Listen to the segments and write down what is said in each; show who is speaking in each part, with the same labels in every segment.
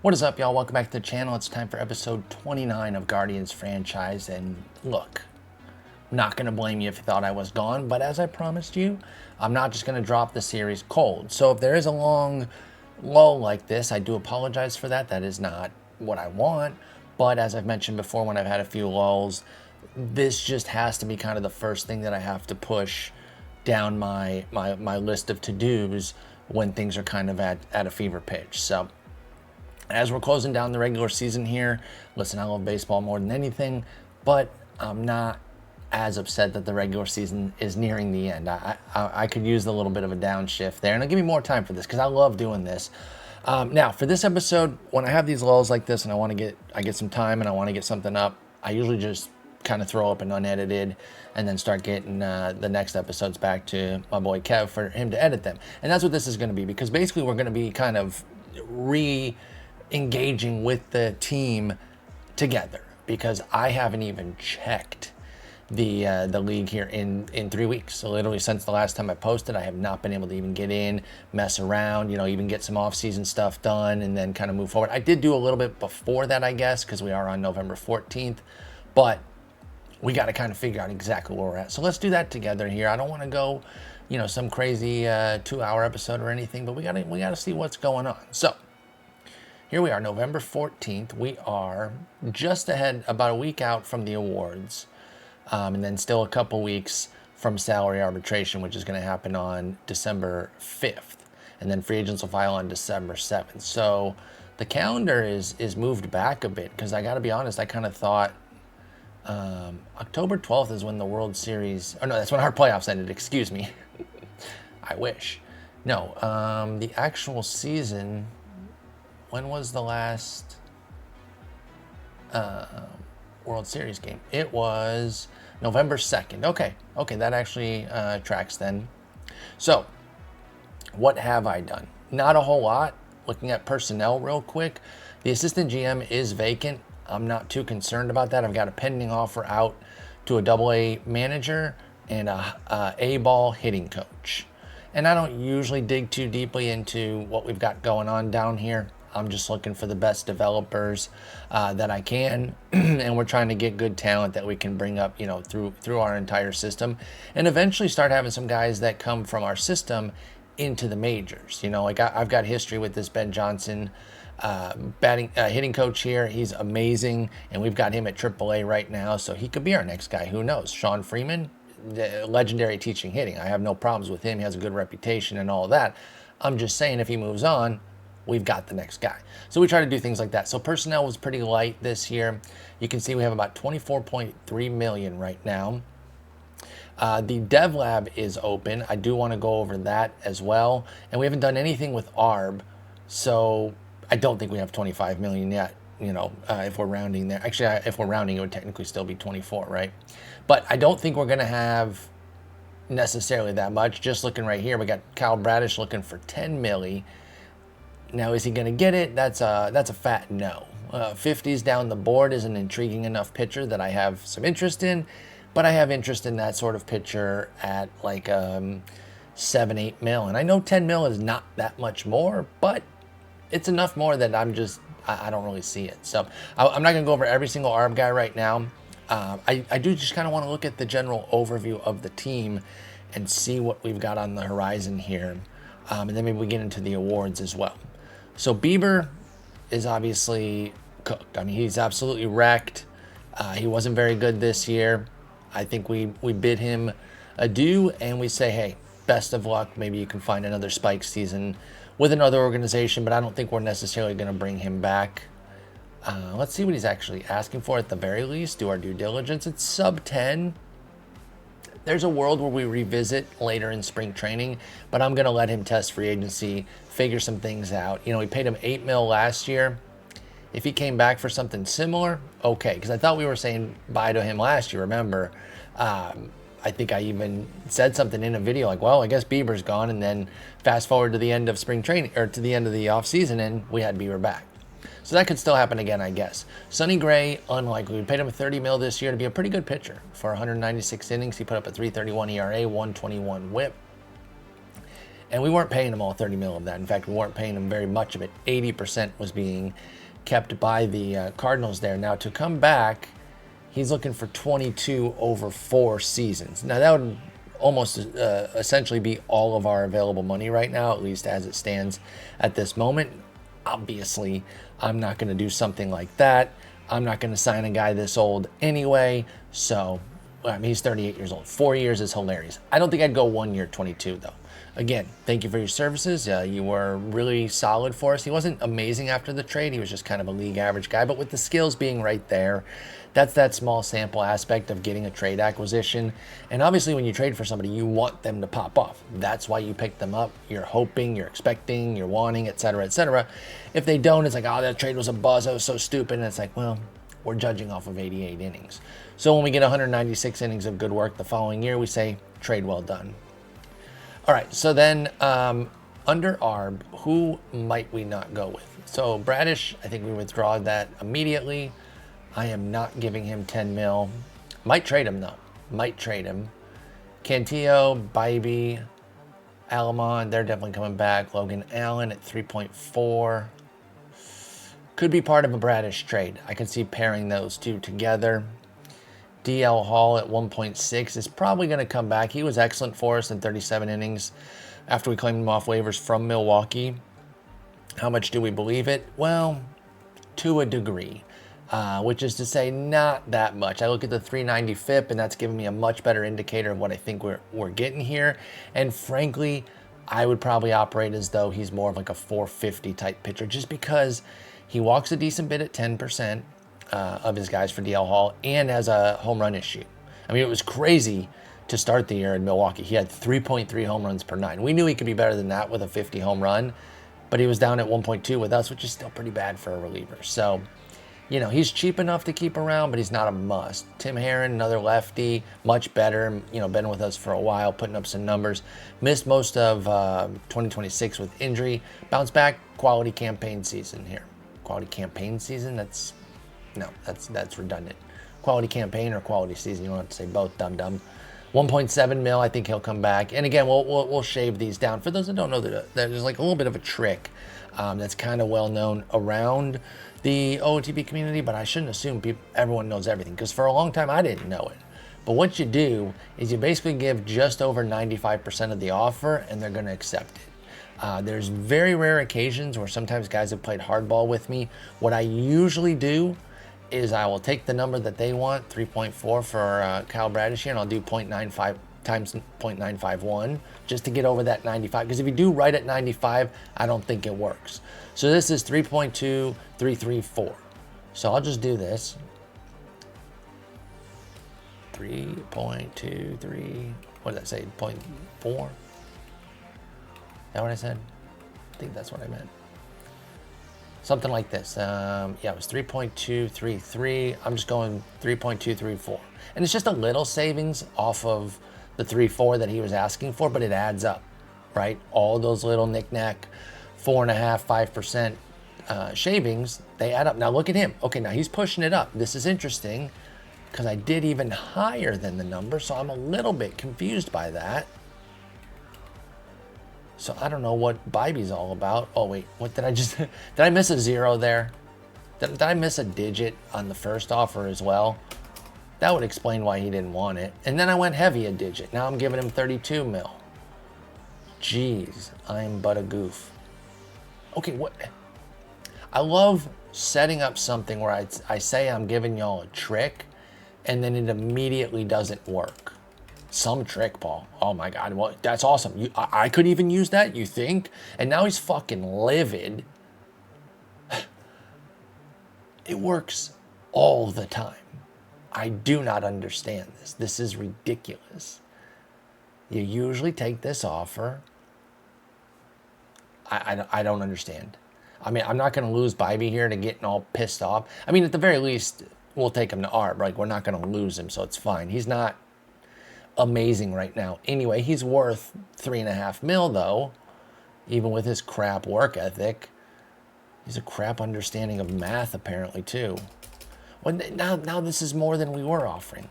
Speaker 1: What is up, y'all? Welcome back to the channel. It's time for episode 29 of Guardians franchise. And look, I'm not going to blame you if you thought I was gone, but as I promised you, I'm not just going to drop the series cold. So if there is a long lull like this, I do apologize for that. That is not what I want. But as I've mentioned before, when I've had a few lulls, this just has to be kind of the first thing that I have to push down my list of to-dos when things are kind of at a fever pitch. So as we're closing down the regular season here, listen, I love baseball more than anything, but I'm not as upset that the regular season is nearing the end. I could use a little bit of a downshift there, and I'll give me more time for this because I love doing this. Now, for this episode, when I have these lulls like this and I get some time and I want to get something up, I usually just kind of throw up an unedited and then start getting the next episodes back to my boy Kev for him to edit them. And that's what this is going to be, because basically we're going to be kind of engaging with the team together, because I haven't even checked the league here in 3 weeks. So literally since the last time I posted, I have not been able to even get in, mess around, even get some off-season stuff done and then kind of move forward. I did do a little bit before that, I guess, because we are on November 14th, but we got to kind of figure out exactly where we're at. So let's do that together here. I don't want to go, some crazy 2-hour episode or anything, but we got to see what's going on. So here we are, November 14th. We are just ahead, about a week out from the awards, and then still a couple weeks from salary arbitration, which is going to happen on December 5th. And then free agents will file on December 7th. So the calendar is moved back a bit, because I got to be honest, I kind of thought October 12th is when the World Series, oh no, that's when our playoffs ended, excuse me. I wish. No, the actual season, when was the last World Series game? It was November 2nd. Okay, that actually tracks then. So, what have I done? Not a whole lot. Looking at personnel real quick, the assistant GM is vacant. I'm not too concerned about that. I've got a pending offer out to a AA manager and a A-ball hitting coach. And I don't usually dig too deeply into what we've got going on down here. I'm just looking for the best developers that I can, and we're trying to get good talent that we can bring up, through our entire system, and eventually start having some guys that come from our system into the majors. I've got history with this Ben Johnson hitting coach here. He's amazing, and we've got him at AAA right now, so he could be our next guy. Who knows? Sean Freeman, the legendary teaching hitting. I have no problems with him. He has a good reputation and all of that. I'm just saying, if he moves on, we've got the next guy. So we try to do things like that. So personnel was pretty light this year. You can see we have about 24.3 million right now. The dev lab is open. I do want to go over that as well. And we haven't done anything with ARB, so I don't think we have 25 million yet, if we're rounding there. Actually, if we're rounding, it would technically still be 24, right? But I don't think we're going to have necessarily that much. Just looking right here, we got Kyle Bradish looking for 10 milli. Now, is he going to get it? That's a fat no. 50s down the board is an intriguing enough pitcher that I have some interest in, but I have interest in that sort of pitcher at like 7-8 mil. And I know 10 mil is not that much more, but it's enough more that I don't really see it. So I'm not going to go over every single ARB guy right now. I do just kind of want to look at the general overview of the team and see what we've got on the horizon here. And then maybe we get into the awards as well. So Bieber is obviously cooked. I mean, he's absolutely wrecked. He wasn't very good this year. I think we bid him adieu, and we say, hey, best of luck. Maybe you can find another spike season with another organization, but I don't think we're necessarily going to bring him back. Let's see what he's actually asking for at the very least. Do our due diligence. It's sub 10. There's a world where we revisit later in spring training, but I'm going to let him test free agency, figure some things out. We paid him 8 mil last year. If he came back for something similar, okay, because I thought we were saying bye to him last year, remember? I think I even said something in a video like, well, I guess Bieber's gone, and then fast forward to the end of spring training, or to the end of the offseason, and we had Bieber back. So that could still happen again, I guess. Sonny Gray, unlikely. We paid him a 30 mil this year to be a pretty good pitcher. For 196 innings, he put up a 3.31 ERA, 121 WHIP. And we weren't paying him all 30 mil of that. In fact, we weren't paying him very much of it. 80% was being kept by the Cardinals there. Now, to come back, he's looking for 22 over 4 seasons. Now, that would almost essentially be all of our available money right now, at least as it stands at this moment. Obviously, I'm not going to do something like that. I'm not going to sign a guy this old anyway. So, I mean, he's 38 years old. 4 years is hilarious. I don't think I'd go 1 year, 22, though. Again, thank you for your services. You were really solid for us. He wasn't amazing after the trade. He was just kind of a league average guy. But with the skills being right there, that's that small sample aspect of getting a trade acquisition. And obviously, when you trade for somebody, you want them to pop off. That's why you pick them up. You're hoping, you're expecting, you're wanting, et cetera, et cetera. If they don't, it's like, oh, that trade was a buzz. That was so stupid. And it's like, well, we're judging off of 88 innings. So when we get 196 innings of good work the following year, we say, trade well done. All right, so then under ARB, who might we not go with? So Bradish, I think we withdraw that immediately. I am not giving him 10 mil. Might trade him, though. Might trade him. Cantillo, Bybee, Alamon, they're definitely coming back. Logan Allen at 3.4. Could be part of a Bradish trade. I can see pairing those two together. DL Hall at 1.6 is probably going to come back. He was excellent for us in 37 innings after we claimed him off waivers from Milwaukee. How much do we believe it? Well, to a degree, which is to say not that much. I look at the 390 FIP, and that's giving me a much better indicator of what I think we're getting here. And frankly, I would probably operate as though he's more of like a 450 type pitcher, just because he walks a decent bit at 10%. Of his guys for DL Hall, and has a home run issue. I mean, it was crazy to start the year in Milwaukee. He had 3.3 home runs per 9. We knew he could be better than that with a 50 home run, but he was down at 1.2 with us, which is still pretty bad for a reliever. So, you know, he's cheap enough to keep around, but he's not a must. Tim Herron, another lefty, much better, you know, been with us for a while, putting up some numbers. Missed most of 2026 with injury. Bounce back, quality campaign season here. Quality campaign season? That's redundant. Quality campaign or quality season. You don't have to say both, dum-dum. 1.7 mil, I think he'll come back. And again, we'll shave these down. For those that don't know, that there's like a little bit of a trick that's kind of well known around the OOTP community, but I shouldn't assume everyone knows everything, because for a long time I didn't know it. But what you do is you basically give just over 95% of the offer, and they're going to accept it. There's very rare occasions where sometimes guys have played hardball with me. What I usually do is I will take the number that they want, 3.4 for Kyle Bradish here, and I'll do 0.95 times 0.951 just to get over that 95. Because if you do right at 95, I don't think it works. So this is 3.2334. So I'll just do this. 3.23, what did I say, 0.4? Is that what I said? I think that's what I meant. Something like this. Yeah, it was 3.233. I'm just going 3.234. And it's just a little savings off of the 3.4 that he was asking for, but it adds up, right? All those little knick-knack 4.5%, 5% shavings, they add up. Now look at him. Okay, now he's pushing it up. This is interesting because I did even higher than the number, so I'm a little bit confused by that. So I don't know what Bybee's all about. Oh wait, what did I just, did I miss a zero there? Did I miss a digit on the first offer as well? That would explain why he didn't want it. And then I went heavy a digit. Now I'm giving him 32 mil. Jeez, I'm but a goof. Okay, what? I love setting up something where I say I'm giving y'all a trick, and then it immediately doesn't work. Some trick, Paul. Oh my God, well, that's awesome. I could even use that, you think? And now he's fucking livid. It works all the time. I do not understand this. This is ridiculous. You usually take this offer. I don't understand. I mean, I'm not going to lose Bybee here to getting all pissed off. I mean, at the very least, we'll take him to ARB. Like, we're not going to lose him, so it's fine. He's not amazing right now. Anyway, he's worth 3.5 mil, though, even with his crap work ethic. He's a crap understanding of math, apparently, too. Well, now this is more than we were offering.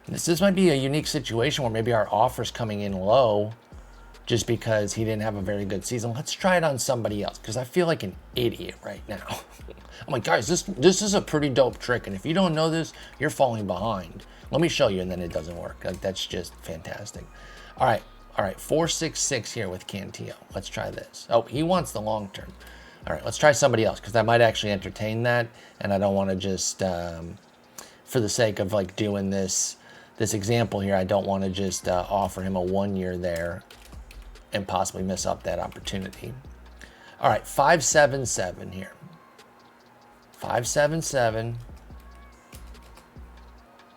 Speaker 1: This might be a unique situation where maybe our offer's coming in low, just because he didn't have a very good season. Let's try it on somebody else because I feel like an idiot right now. I'm like, guys, this is a pretty dope trick, and if you don't know this, you're falling behind. Let me show you, and then it doesn't work. Like, that's just fantastic. All right, 466 here with Cantillo. Let's try this. Oh, he wants the long term. All right, let's try somebody else because I might actually entertain that, and I don't want to just, for the sake of like doing this example here, I don't want to just offer him a 1 year there and possibly miss up that opportunity. All right, 577 here. 577.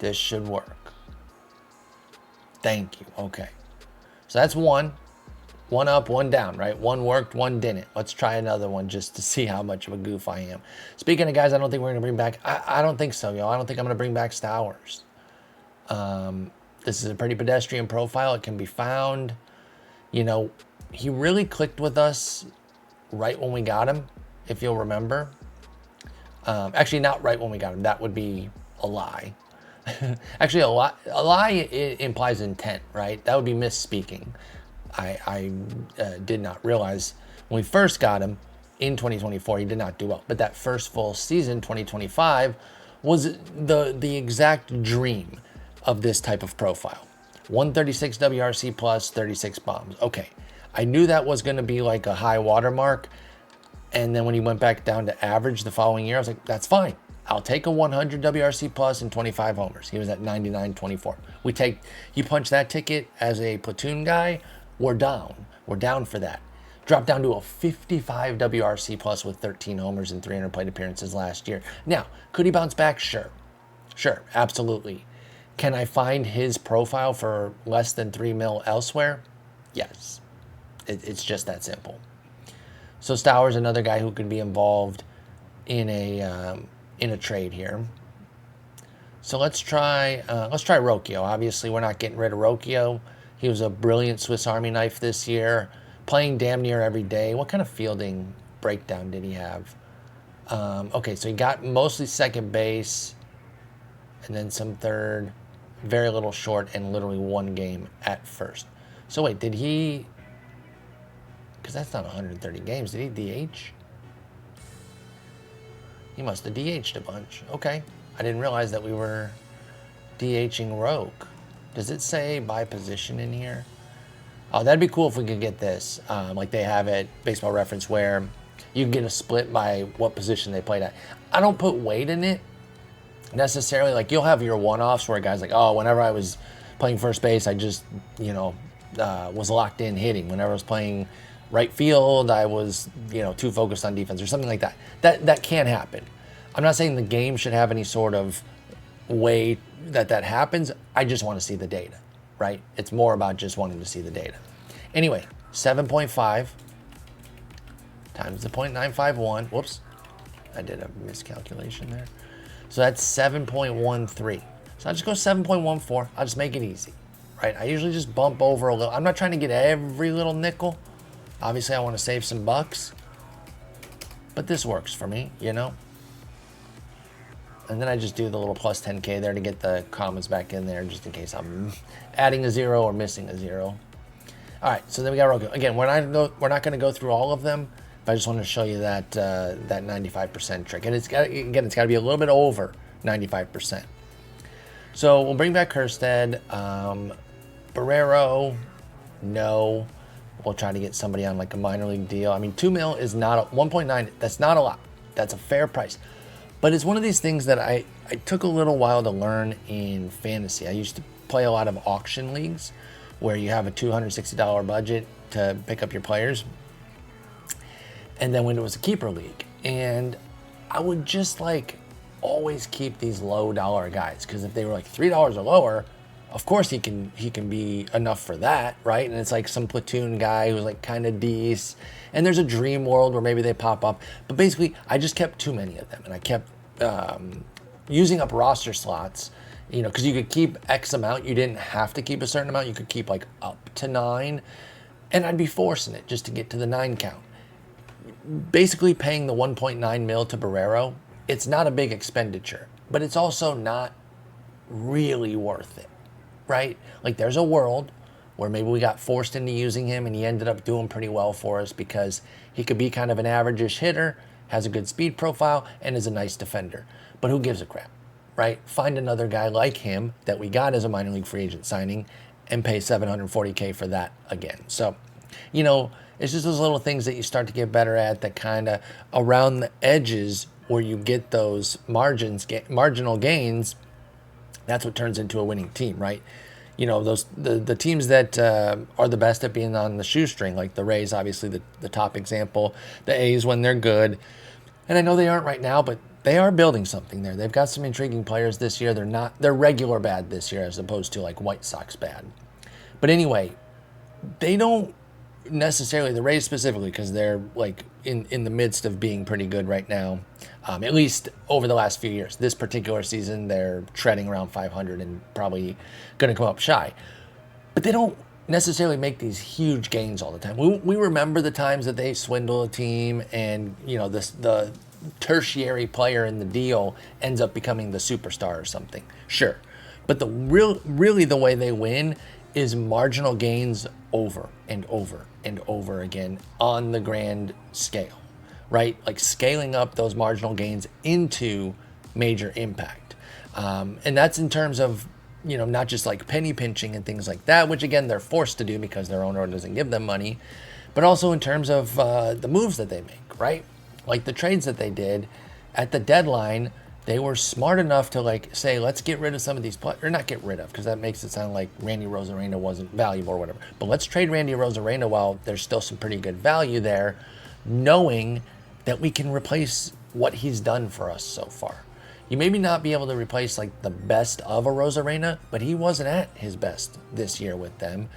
Speaker 1: This should work. Thank you. Okay. So that's one. One up, one down, right? One worked, one didn't. Let's try another one just to see how much of a goof I am. Speaking of guys, I don't think we're going to bring back... I don't think so, yo. I don't think I'm going to bring back Stowers. This is a pretty pedestrian profile. It can be found. You know, he really clicked with us right when we got him, if you'll remember. Actually, not right when we got him. That would be a lie. Actually, a lie implies intent, right? That would be misspeaking. I did not realize when we first got him in 2024, he did not do well. But that first full season, 2025, was the exact dream of this type of profile. 136 WRC plus 36 bombs. Okay, I knew that was going to be like a high watermark. And then when he went back down to average the following year, I was like, that's fine. I'll take a 100 WRC plus and 25 homers. He was at 99.24. You punch that ticket as a platoon guy, we're down. We're down for that. Dropped down to a 55 WRC plus with 13 homers and 300 plate appearances last year. Now, could he bounce back? Sure, absolutely. Can I find his profile for less than 3 mil elsewhere? Yes. It's just that simple. So Stowers, another guy who could be involved in a trade here. So let's try Rocchio. Obviously, we're not getting rid of Rocchio. He was a brilliant Swiss Army knife this year, playing damn near every day. What kind of fielding breakdown did he have? Okay, so he got mostly second base, and then some third, very little short, and literally one game at first. So wait, did he... Because that's not 130 games. Did he DH? He must have DH'd a bunch. Okay. I didn't realize that we were DHing Roque. Does it say by position in here? Oh, that'd be cool if we could get this. Like they have at Baseball Reference where you can get a split by what position they played at. I don't put weight in it necessarily. Like you'll have your one-offs where a guy's like, oh, whenever I was playing first base, I just, was locked in hitting. Whenever I was playing right field, I was, too focused on defense or something like that. That can happen. I'm not saying the game should have any sort of way that happens. I just want to see the data, right? It's more about just wanting to see the data. Anyway, 7.5 times the 0.951. Whoops, I did a miscalculation there. So that's 7.13. So I just go 7.14. I'll just make it easy, right? I usually just bump over a little. I'm not trying to get every little nickel. Obviously, I want to save some bucks. But this works for me, And then I just do the little plus 10K there to get the commas back in there just in case I'm adding a 0 or missing a 0. All right, so then we got Roku. Again, we're not going to go through all of them, but I just wanted to show you that 95% trick. And it's got to be a little bit over 95%. So we'll bring back Kerstead. Barrero, no. We'll try to get somebody on like a minor league deal. I mean, 2 mil is not 1.9. That's not a lot. That's a fair price. But it's one of these things that I took a little while to learn in fantasy. I used to play a lot of auction leagues where you have a $260 budget to pick up your players. And then when it was a keeper league. And I would just always keep these low dollar guys. Because if they were like $3 or lower, of course he can be enough for that, right? And it's like some platoon guy who's like kind of decent. And there's a dream world where maybe they pop up. But basically, I just kept too many of them. And I kept using up roster slots, because you could keep X amount. You didn't have to keep a certain amount. You could keep like up to 9. And I'd be forcing it just to get to the 9 count. Basically paying the 1.9 mil to Barrero, it's not a big expenditure. But it's also not really worth it, right? Like there's a world where maybe we got forced into using him and he ended up doing pretty well for us because he could be kind of an average-ish hitter, has a good speed profile, and is a nice defender. But who gives a crap, right? Find another guy like him that we got as a minor league free agent signing and pay $740K for that again. So, you know, it's just those little things that you start to get better at that kind of around the edges where you get those marginal gains. That's what turns into a winning team, right? You know, the teams that are the best at being on the shoestring, like the Rays, obviously the top example, the A's when they're good. And I know they aren't right now, but they are building something there. They've got some intriguing players this year. They're regular bad this year as opposed to like White Sox bad. But anyway, they don't necessarily, the Rays specifically, because they're like in the midst of being pretty good right now, at least over the last few years. This particular season, they're treading around 500 and probably going to come up shy. But they don't necessarily make these huge gains all the time. We remember the times that they swindle a team and, you know, the tertiary player in the deal ends up becoming the superstar or something. Sure. But really the way they win is marginal gains over and over and over again on the grand scale, right? Like scaling up those marginal gains into major impact. And that's in terms of, you know, not just like penny pinching and things like that, which again, they're forced to do because their owner doesn't give them money, but also in terms of the moves that they make, right? Like the trades that they did at the deadline, they were smart enough to like say, let's get rid of some of these players, or not get rid of, because that makes it sound like Randy Rosarena wasn't valuable or whatever. But let's trade Randy Rosarena while there's still some pretty good value there, knowing that we can replace what he's done for us so far. You maybe not be able to replace like the best of a Rosarena, but he wasn't at his best this year with them.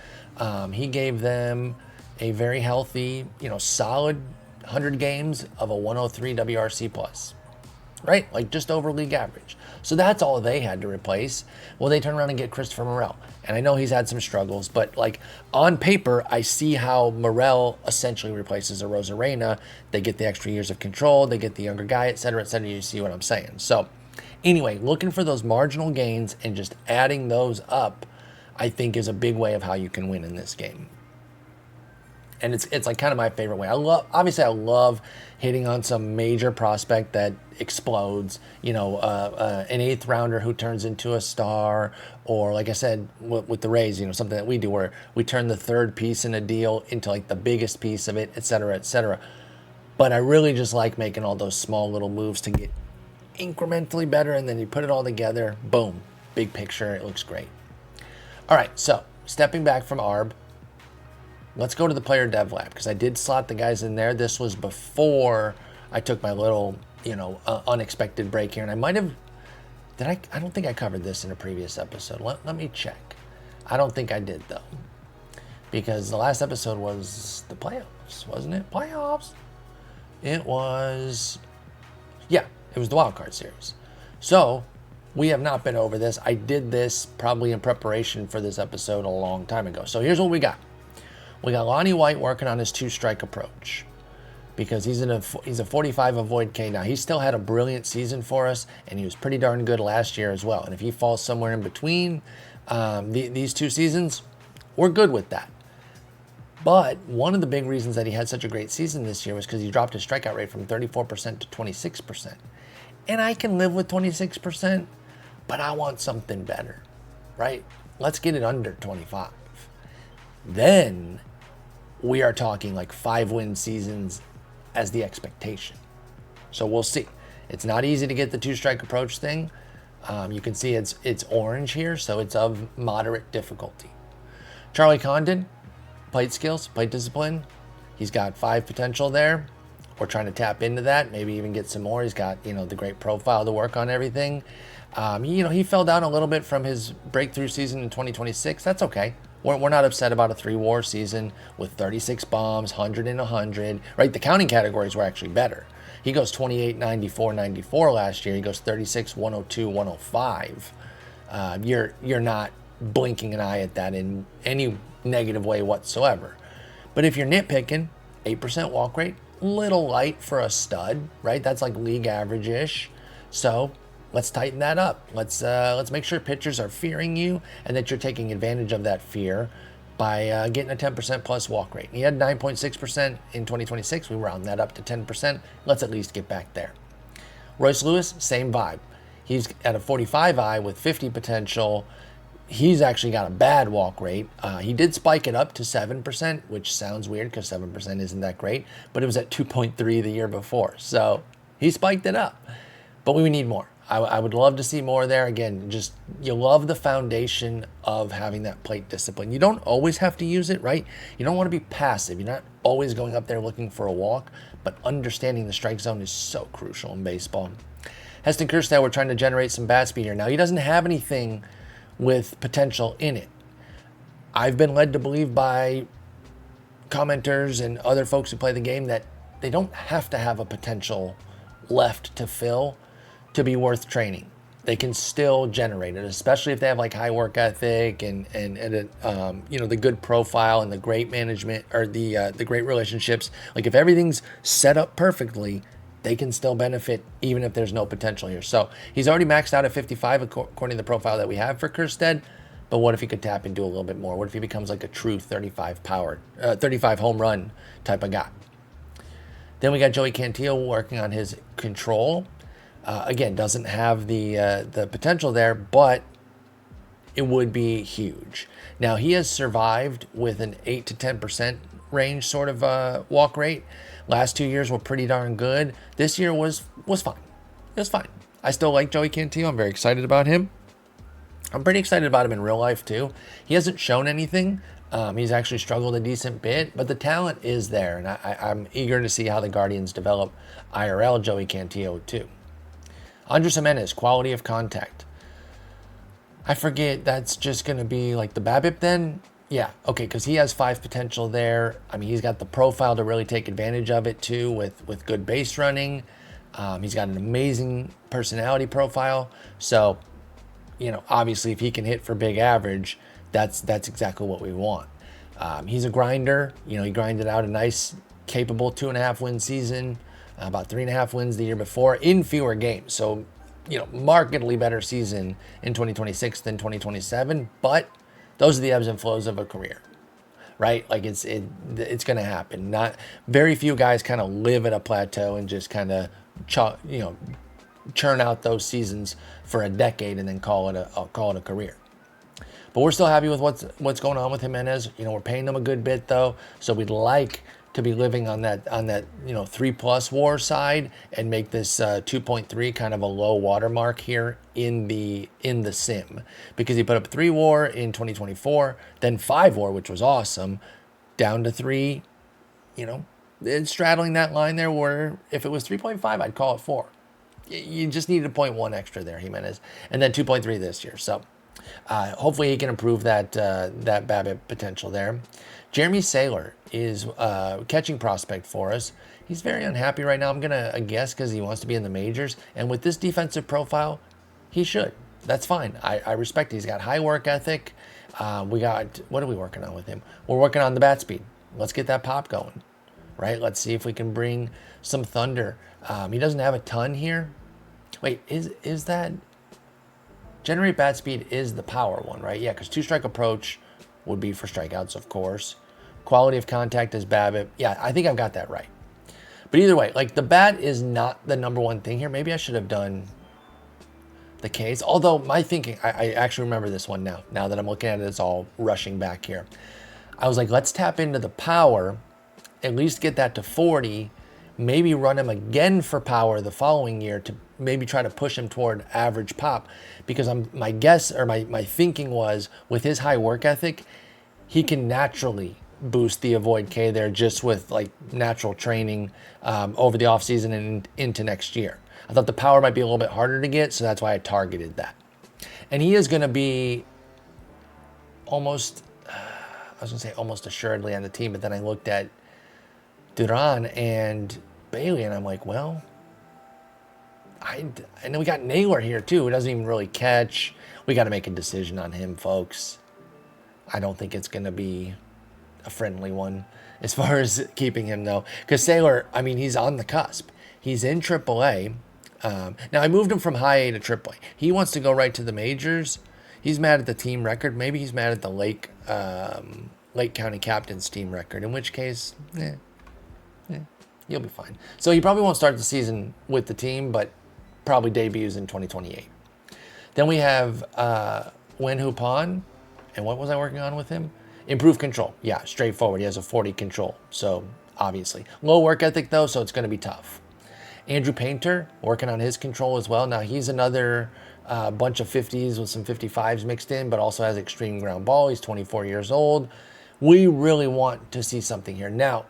Speaker 1: He gave them a very healthy, you know, solid 100 games of a 103 WRC plus. Right? Like just over league average. So that's all they had to replace. Well, they turn around and get Christopher Morel. And I know he's had some struggles, but like on paper, I see how Morel essentially replaces a Rosarena. They get the extra years of control, they get the younger guy, et cetera, et cetera. You see what I'm saying. So anyway, looking for those marginal gains and just adding those up, I think is a big way of how you can win in this game. And it's like kind of my favorite way. I love hitting on some major prospect that explodes, you know, an 8th rounder who turns into a star, or like I said, with the Rays, you know, something that we do where we turn the third piece in a deal into like the biggest piece of it, et cetera, et cetera. But I really just like making all those small little moves to get incrementally better, and then you put it all together, boom, big picture, it looks great. All right, so stepping back from ARB, let's go to the player dev lab, because I did slot the guys in there. This was before I took my little, you know, unexpected break here. And I might have, I don't think I covered this in a previous episode. Let me check. I don't think I did, though, because the last episode was the playoffs, wasn't it? Playoffs. It was, yeah, it was the wild card series. So we have not been over this. I did this probably in preparation for this episode a long time ago. So here's what we got. We got Lonnie White working on his 2-strike approach because he's a 45 avoid K now. He still had a brilliant season for us, and he was pretty darn good last year as well. And if he falls somewhere in between these two seasons, we're good with that. But one of the big reasons that he had such a great season this year was because he dropped his strikeout rate from 34% to 26%. And I can live with 26%, but I want something better, right? Let's get it under 25. Then we are talking like 5-win seasons as the expectation. So we'll see. It's not easy to get the 2-strike approach thing. You can see it's orange here, so it's of moderate difficulty. Charlie Condon, plate skills, plate discipline. He's got 5 potential there. We're trying to tap into that, maybe even get some more. He's got, you know, the great profile to work on everything. He fell down a little bit from his breakthrough season in 2026. That's okay. We're not upset about a 3-WAR season with 36 bombs, 100 and 100, right? The counting categories were actually better. He goes 28, 94, 94 last year. He goes 36, 102, 105. You're not blinking an eye at that in any negative way whatsoever. But if you're nitpicking, 8% walk rate, little light for a stud, right? That's like league average-ish. So let's tighten that up. Let's make sure pitchers are fearing you and that you're taking advantage of that fear by getting a 10% plus walk rate. He had 9.6% in 2026. We round that up to 10%. Let's at least get back there. Royce Lewis, same vibe. He's at a 45 eye with 50 potential. He's actually got a bad walk rate. He did spike it up to 7%, which sounds weird because 7% isn't that great, but it was at 2.3 the year before. So he spiked it up, but we need more. I would love to see more there. Again, just you love the foundation of having that plate discipline. You don't always have to use it, right? You don't want to be passive. You're not always going up there looking for a walk, but understanding the strike zone is so crucial in baseball. Heston Kjerstad, we're trying to generate some bat speed here. Now, he doesn't have anything with potential in it. I've been led to believe by commenters and other folks who play the game that they don't have to have a potential left to fill to be worth training. They can still generate it, especially if they have like high work ethic and the good profile and the great management or the great relationships. Like if everything's set up perfectly, they can still benefit even if there's no potential here. So he's already maxed out at 55 according to the profile that we have for Kjerstad. But what if he could tap into a little bit more? What if he becomes like a true 35 home run type of guy? Then we got Joey Cantillo working on his control. Again, doesn't have the potential there, but it would be huge. Now, he has survived with an 8 to 10% range sort of walk rate. Last 2 years were pretty darn good. This year was fine. It was fine. I still like Joey Cantillo. I'm very excited about him. I'm pretty excited about him in real life, too. He hasn't shown anything. He's actually struggled a decent bit, but the talent is there, and I'm eager to see how the Guardians develop IRL Joey Cantillo, too. Andres Gimenez, quality of contact. I forget, that's just going to be like the BABIP then? Yeah, okay, because he has 5 potential there. I mean, he's got the profile to really take advantage of it, too, with good base running. He's got an amazing personality profile. So, obviously, if he can hit for big average, that's exactly what we want. He's a grinder. He grinded out a nice, capable 2.5 win season, about 3.5 wins the year before in fewer games. So, markedly better season in 2026 than 2027. But those are the ebbs and flows of a career, right? Like it's going to happen. Not very few guys kind of live at a plateau and just kind of churn out those seasons for a decade and then call it a career. But we're still happy with what's going on with Gimenez. We're paying them a good bit though, so we'd like to be living on that 3+ WAR side and make this 2.3 kind of a low watermark here in the sim, because he put up 3 WAR in 2024, then 5 WAR, which was awesome, down to 3. It's straddling that line there where if it was 3.5, I'd call it 4. You just needed a 0.1 extra there, Gimenez, and then 2.3 this year. So hopefully he can improve that BABIP potential there. Jeremy Saylor is a catching prospect for us. He's very unhappy right now, I'm going to guess, because he wants to be in the majors. And with this defensive profile, he should. That's fine. I respect it. He's got high work ethic. What are we working on with him? We're working on the bat speed. Let's get that pop going, right? Let's see if we can bring some thunder. He doesn't have a ton here. Wait, is that... Generate bat speed is the power one, right? Yeah, because 2-strike approach would be for strikeouts, of course. Quality of contact is BABIP. Yeah, I think I've got that right. But either way, like the bat is not the number one thing here. Maybe I should have done the Ks. Although my thinking, I actually remember this one now. Now that I'm looking at it, it's all rushing back here. I was like, let's tap into the power, at least get that to 40, maybe run him again for power the following year to maybe try to push him toward average pop, because my guess or my thinking was with his high work ethic, he can naturally boost the avoid K there just with like natural training over the offseason and into next year. I thought the power might be a little bit harder to get, so that's why I targeted that. And he is going to be almost assuredly on the team, but then I looked at Duran and Bailey, and I'm like, well, and then we got Naylor here too, who doesn't even really catch. We got to make a decision on him, folks. I don't think it's going to be a friendly one as far as keeping him, though. Because Saylor, I mean, he's on the cusp. He's in AAA. Now, I moved him from high A to AAA. He wants to go right to the majors. He's mad at the team record. Maybe he's mad at the Lake Lake County Captain's team record, in which case, you'll be fine. So he probably won't start the season with the team, but probably debuts in 2028. Then we have Wen Hupan, and what was I working on with him? Improved control. Yeah, straightforward. He has a 40 control, so obviously. Low work ethic, though, so it's going to be tough. Andrew Painter, working on his control as well. Now, he's another bunch of 50s with some 55s mixed in, but also has extreme ground ball. He's 24 years old. We really want to see something here. Now,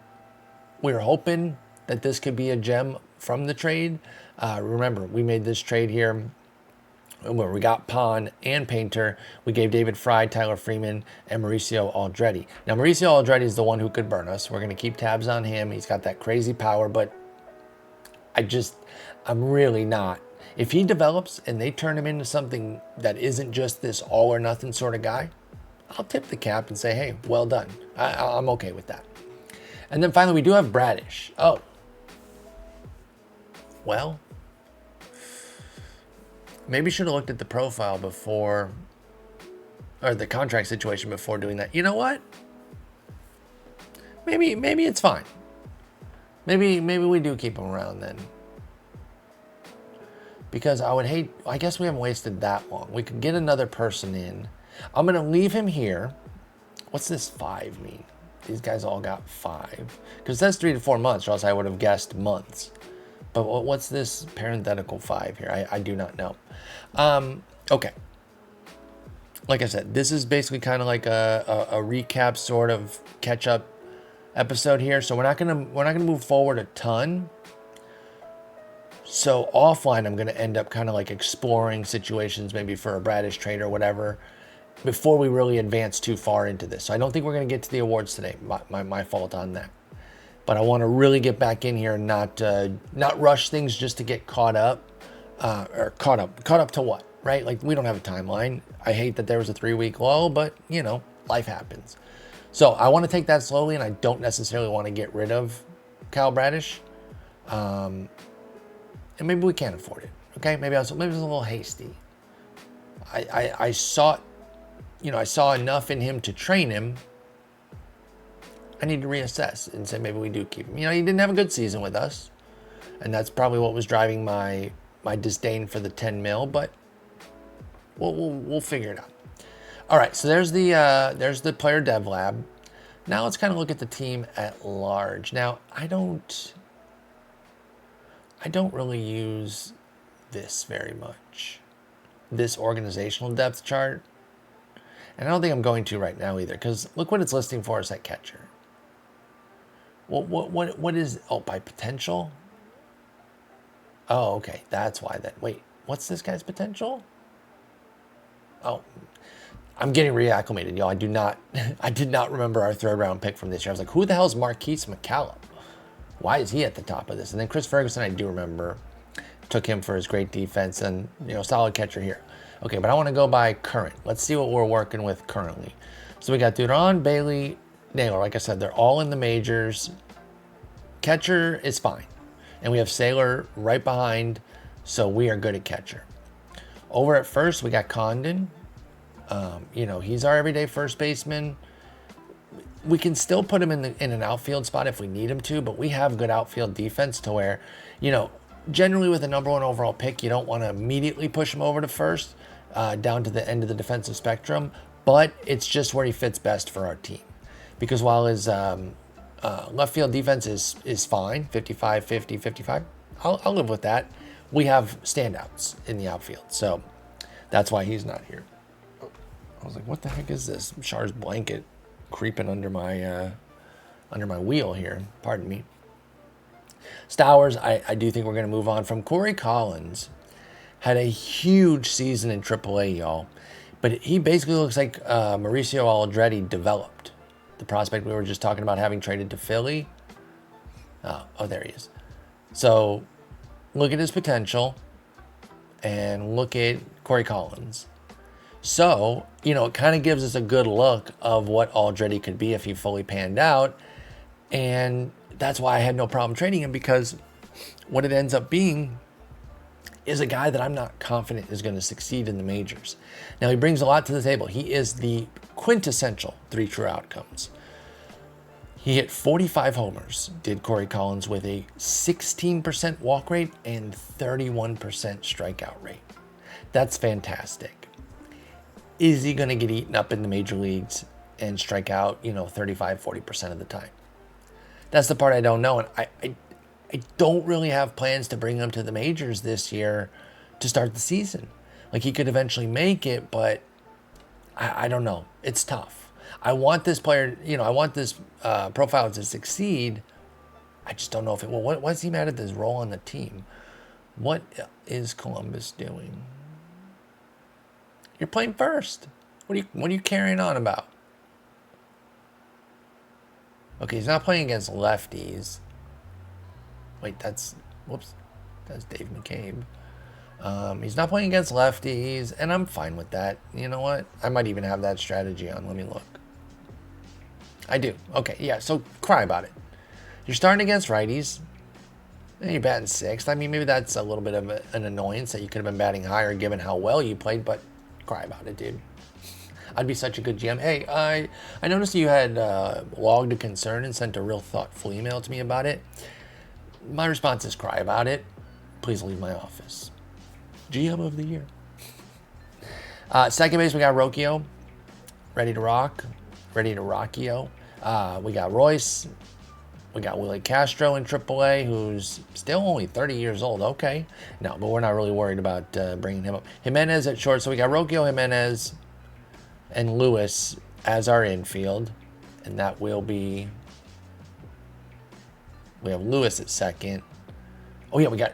Speaker 1: we're hoping that this could be a gem from the trade. Remember, we made this trade here where we got Pon and Painter. We gave David Fry, Tyler Freeman, and Mauricio Aldrete. Now, Mauricio Aldrete is the one who could burn us. We're going to keep tabs on him. He's got that crazy power, but I'm really not. If he develops and they turn him into something that isn't just this all or nothing sort of guy, I'll tip the cap and say, hey, well done. I'm okay with that. And then finally, we do have Bradish. Oh. Well, maybe should have looked at the profile before, or the contract situation before doing that. You know what? Maybe it's fine. Maybe we do keep him around then. Because I guess we haven't wasted that long. We could get another person in. I'm going to leave him here. What's this 5 mean? These guys all got 5. Because that's 3 to 4 months, or else I would have guessed months. But what's this parenthetical 5 here? I do not know. Okay. Like I said, this is basically kind of like a recap sort of catch-up episode here. So we're not gonna move forward a ton. So offline, I'm gonna end up kind of like exploring situations, maybe for a Bradish trade or whatever, before we really advance too far into this. So I don't think we're gonna get to the awards today. My fault on that. But I want to really get back in here and not rush things just to get caught up. Or caught up to what, right? Like, we don't have a timeline. I hate that there was a 3-week lull, but life happens. So I want to take that slowly, and I don't necessarily want to get rid of Kyle Bradish. And maybe we can't afford it. Okay, maybe I was a little hasty. I saw enough in him to train him. I need to reassess and say maybe we do keep him. He didn't have a good season with us, and that's probably what was driving my disdain for the 10 mil. But we'll figure it out. All right, so there's the player dev lab. Now let's kind of look at the team at large. Now I don't really use this very much, this organizational depth chart, and I don't think I'm going to right now either, because look what it's listing for us at catcher. What is, by potential? Oh, okay, that's why that. Wait, what's this guy's potential? Oh, I'm getting reacclimated, y'all. I did not remember our 3rd round pick from this year. I was like, who the hell is Marquise McCallum? Why is he at the top of this? And then Chris Ferguson, I do remember, took him for his great defense and solid catcher here. Okay, but I want to go by current. Let's see what we're working with currently. So we got Duran, Bailey, Naylor. Like I said, they're all in the majors. Catcher is fine. And we have Saylor right behind, so we are good at catcher. Over at first, we got Condon. He's our everyday first baseman. We can still put him in an outfield spot if we need him to, but we have good outfield defense to where, generally with a number 1 overall pick, you don't want to immediately push him over to first, down to the end of the defensive spectrum, but it's just where he fits best for our team. Because while his left field defense is fine, 55, 50, 55, I'll live with that. We have standouts in the outfield, so that's why he's not here. I was like, what the heck is this? Char's blanket creeping under my wheel here. Pardon me. Stowers, I do think we're going to move on from. Corey Collins had a huge season in AAA, y'all. But he basically looks like Mauricio Aldrete developed. The prospect we were just talking about having traded to Philly. Oh, there he is. So look at his potential and look at Corey Collins. So, it kind of gives us a good look of what Aldrete could be if he fully panned out. And that's why I had no problem trading him, because what it ends up being is a guy that I'm not confident is going to succeed in the majors. Now, he brings a lot to the table. He is the quintessential 3 true outcomes. He hit 45 homers, did Corey Collins, with a 16% walk rate and 31% strikeout rate. That's fantastic. Is he going to get eaten up in the major leagues and strike out, 35, 40% of the time? That's the part I don't know. And I don't really have plans to bring him to the majors this year to start the season. Like, he could eventually make it, but I don't know. It's tough. I want this player, I want this profile to succeed. I just don't know if it will. What's he mad at his role on the team? What is Columbus doing? You're playing first. What are you carrying on about? Okay, he's not playing against lefties. Wait, that's Dave McCabe. He's not playing against lefties, and I'm fine with that. You know what? I might even have that strategy on. Let me look. I do. Okay, yeah, so cry about it. You're starting against righties, and you're batting 6th. I mean, maybe that's a little bit of an annoyance that you could have been batting higher given how well you played, but cry about it, dude. I'd be such a good GM. Hey, I noticed you had logged a concern and sent a real thoughtful email to me about it. My response is cry about it. Please leave my office. GM of the year. Second base, we got Rocchio. Ready to rock. Ready to Rocchio. We got Royce. We got Willie Castro in AAA, who's still only 30 years old. Okay. No, but we're not really worried about bringing him up. Jimenez at short. So we got Rocchio, Jimenez, and Lewis as our infield. And that will be... We have Lewis at second. Oh, yeah, we got...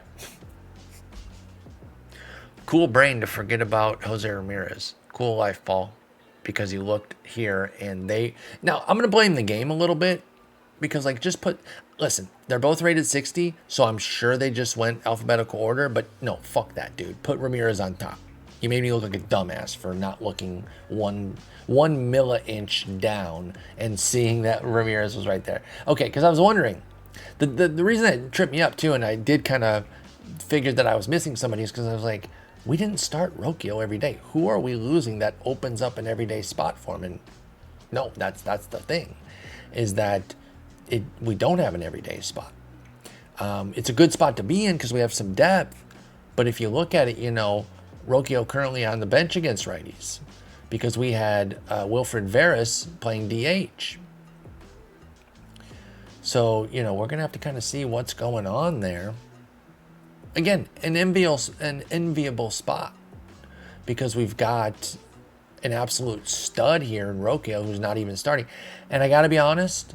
Speaker 1: Cool brain to forget about Jose Ramirez. Cool life, Paul. Because he looked here and they... Now, I'm going to blame the game a little bit. Because, listen, they're both rated 60, so I'm sure they just went alphabetical order. But, no, fuck that, dude. Put Ramirez on top. You made me look like a dumbass for not looking one milli-inch down and seeing that Ramirez was right there. Okay, because I was wondering... The reason that tripped me up, too, and I did kind of figured that I was missing somebody is because I was like, we didn't start Rocchio every day. Who are we losing that opens up an everyday spot for him? And no, that's the thing, is that we don't have an everyday spot. It's a good spot to be in because we have some depth. But if you look at it, Rocchio currently on the bench against righties because we had Wilfred Veras playing DH. So, we're going to have to kind of see what's going on there. Again, an enviable spot because we've got an absolute stud here in Rocchio who's not even starting. And I got to be honest,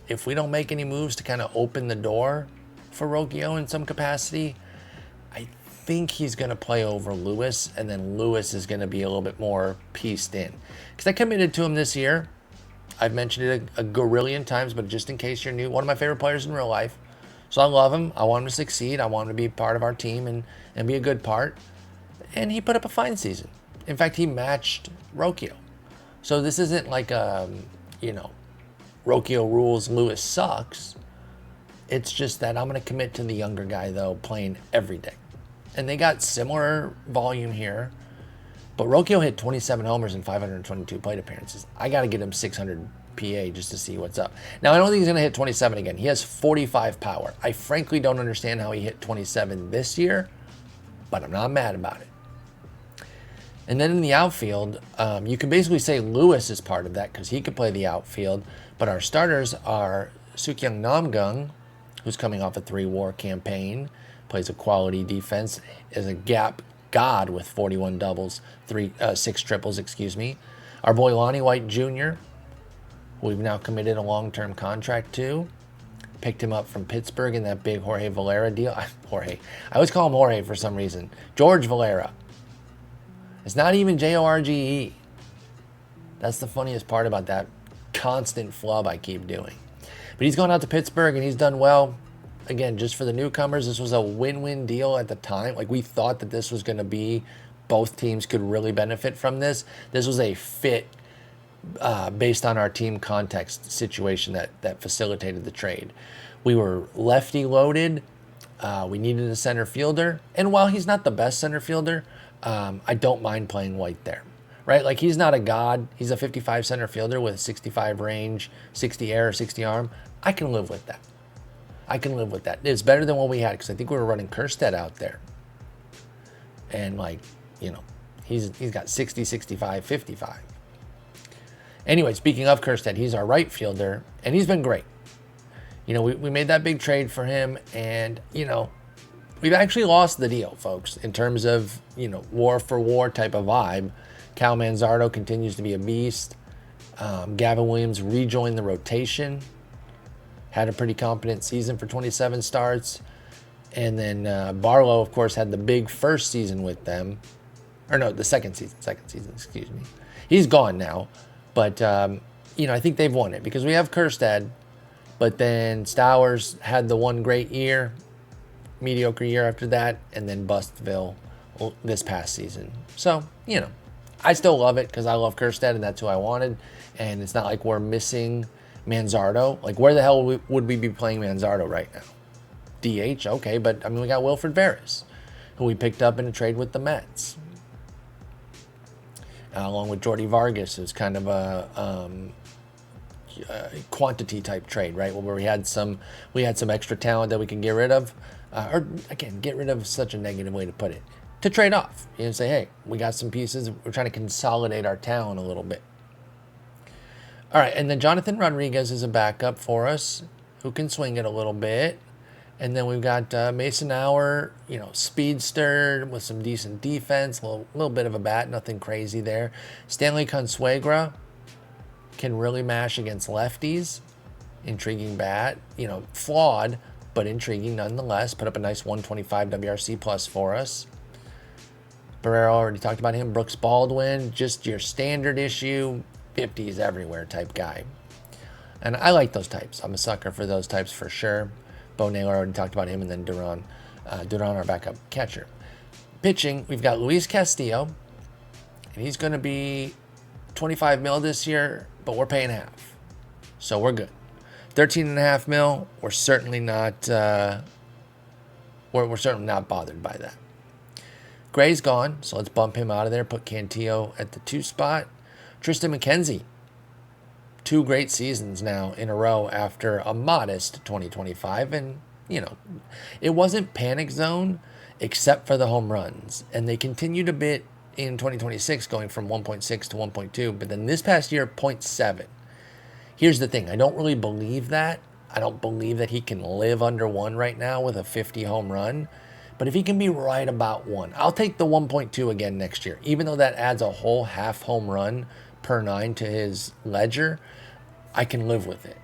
Speaker 1: if we don't make any moves to kind of open the door for Rocchio in some capacity, I think he's going to play over Lewis, and then Lewis is going to be a little bit more pieced in. Because I committed to him this year. I've mentioned it a gorillion times, but just in case you're new, one of my favorite players in real life. So I love him. I want him to succeed. I want him to be part of our team and be a good part. And he put up a fine season. In fact, he matched Rocchio. So this isn't like, Rocchio rules, Lewis sucks. It's just that I'm going to commit to the younger guy, though, playing every day. And they got similar volume here. But Rocchio hit 27 homers and 522 plate appearances. I got to get him 600 PA just to see what's up. Now, I don't think he's going to hit 27 again. He has 45 power. I frankly don't understand how he hit 27 this year, but I'm not mad about it. And then in the outfield, you can basically say Lewis is part of that because he could play the outfield. But our starters are Sukyoung Namgung, who's coming off a 3-WAR campaign, plays a quality defense, is a gap god with 41 doubles, 6 triples, Our boy Lonnie White Jr., who we've now committed a long-term contract to. Picked him up from Pittsburgh in that big Jorge Valera deal. I always call him Jorge for some reason. George Valera. It's not even Jorge. That's the funniest part about that constant flub I keep doing. But he's gone out to Pittsburgh and he's done well. Again, just for the newcomers, this was a win-win deal at the time. Like, we thought that this was going to be, both teams could really benefit from this. This was a fit based on our team context situation that facilitated the trade. We were lefty loaded. We needed a center fielder. And while he's not the best center fielder, I don't mind playing White there. Right? Like, he's not a god. He's a 55 center fielder with 65 range, 60 air, 60 arm. I can live with that. I can live with that. It's better than what we had because I think we were running Kerstead out there. And, like, you know, he's got 60, 65, 55. Anyway, speaking of Kerstead, he's our right fielder, and he's been great. You know, we made that big trade for him, and, you know, we've actually lost the deal, folks, in terms of, you know, war for war type of vibe. Cal Manzardo continues to be a beast. Gavin Williams rejoined the rotation. Had a pretty competent season for 27 starts. And then Barlow, of course, had the big first season with them. Or no, the second season, excuse me. He's gone now. But, you know, I think they've won it because we have Kerstead. But then Stowers had the one great year, mediocre year after that, and then Bustville this past season. So, you know, I still love it because I love Kerstead and that's who I wanted. And it's not like we're missing Manzardo. Like, where the hell would we be playing Manzardo right now? DH, okay, but I mean, we got Wilfred Veras, who we picked up in a trade with the Mets, along with Jordy Vargas, who's kind of a quantity type trade, right? Where we had some extra talent that we can get rid of, or again, get rid of is such a negative way to put it. To trade off, you know, say, hey, we got some pieces. We're trying to consolidate our talent a little bit. All right, and then Jonathan Rodriguez is a backup for us who can swing it a little bit. And then we've got Mason Hour, you know, speedster with some decent defense, a little bit of a bat, nothing crazy there. Stanley Consuegra can really mash against lefties. Intriguing bat, you know, flawed, but intriguing nonetheless. Put up a nice 125 WRC plus for us. Barrero, already talked about him. Brooks Baldwin, just your standard issue, 50s everywhere type guy. And I like those types. I'm a sucker for those types for sure. Bo Naylor, already talked about him, and then Duran, our backup catcher. Pitching, we've got Luis Castillo, and he's going to be 25 mil this year, but we're paying half, so we're good. 13.5 mil, we're certainly not we're certainly not bothered by that. Gray's gone, so let's bump him out of there. Put Cantillo at the 2 spot. Tristan McKenzie. 2 great seasons now in a row after a modest 2025. And, you know, it wasn't panic zone except for the home runs. And they continued a bit in 2026 going from 1.6 to 1.2. But then this past year, 0.7. Here's the thing. I don't really believe that. I don't believe that he can live under 1 right now with a 50 home run. But if he can be right about 1, I'll take the 1.2 again next year. Even though that adds a whole half home run per 9 to his ledger, I can live with it.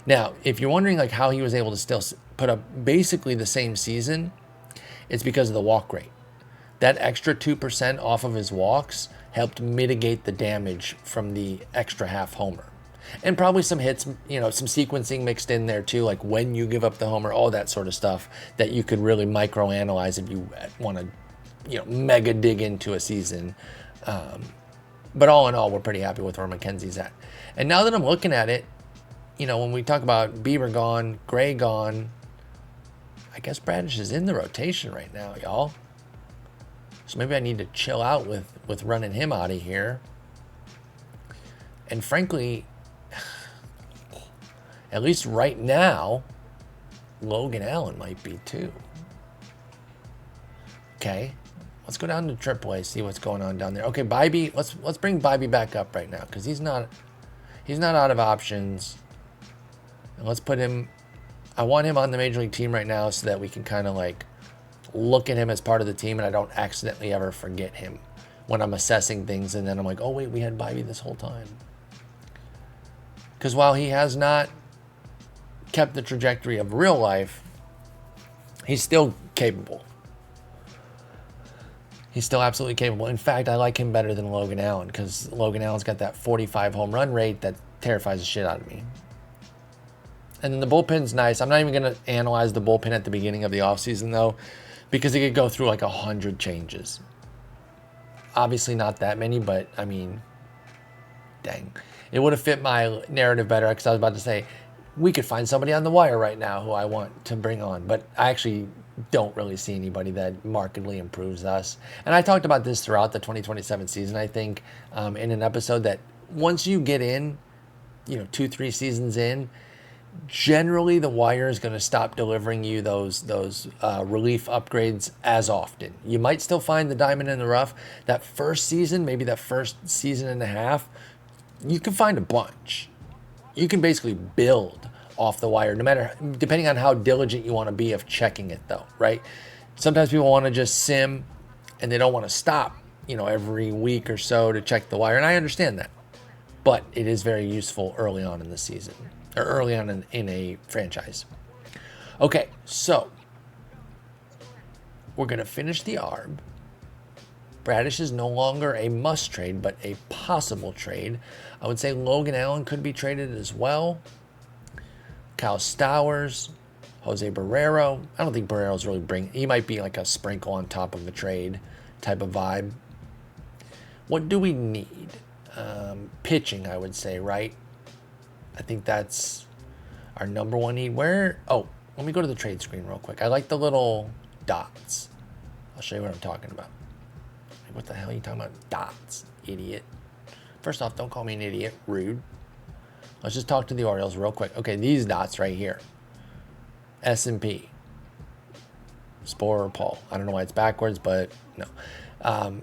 Speaker 1: Now, if you're wondering like how he was able to still put up basically the same season, it's because of the walk rate. That extra 2% off of his walks helped mitigate the damage from the extra half homer. And probably some hits, you know, some sequencing mixed in there too, like when you give up the homer, all that sort of stuff that you could really microanalyze if you want to, you know, mega dig into a season. But all in all, we're pretty happy with where McKenzie's at. And now that I'm looking at it, you know, when we talk about Bieber gone, Gray gone, I guess Bradish is in the rotation right now, y'all. So maybe I need to chill out with running him out of here. And frankly, at least right now, Logan Allen might be too. Okay, let's go down to AAA, see what's going on down there. Okay, Bybee, let's bring Bybee back up right now because he's not out of options. And let's put him. I want him on the major league team right now so that we can kind of like look at him as part of the team and I don't accidentally ever forget him when I'm assessing things and then I'm like, oh wait, we had Bybee this whole time. Because while he has not kept the trajectory of real life, he's still capable. He's still absolutely capable. In fact, I like him better than Logan Allen because Logan Allen's got that 45 home run rate that terrifies the shit out of me. And then the bullpen's nice. I'm not even going to analyze the bullpen at the beginning of the offseason, though, because it could go through like 100 changes. Obviously not that many, but, I mean, dang. It would have fit my narrative better because I was about to say, we could find somebody on the wire right now who I want to bring on, but I actually don't really see anybody that markedly improves us. And I talked about this throughout the 2027 season, I think, in an episode that once you get in, 2-3 seasons in, generally the wire is going to stop delivering you those relief upgrades as often. You might still find the diamond in the rough. That first season, maybe that first season and a half, you can find a bunch. You can basically build off the wire, no matter, depending on how diligent you want to be of checking it though, right? Sometimes people want to just sim and they don't want to stop, every week or so to check the wire. And I understand that, but it is very useful early on in the season or early on in a franchise. Okay, so we're going to finish the ARB. Bradish is no longer a must trade, but a possible trade. I would say Logan Allen could be traded as well. Kyle Stowers, Jose Barrero. I don't think Barrero's really he might be like a sprinkle on top of a trade type of vibe. What do we need? Pitching, I would say, right? I think that's our number one need. Let me go to the trade screen real quick. I like the little dots. I'll show you what I'm talking about. What the hell are you talking about? Dots, idiot. First off, don't call me an idiot. Rude. Let's just talk to the Orioles real quick. Okay, these dots right here. S&P. Spore or Paul. I don't know why it's backwards, but no.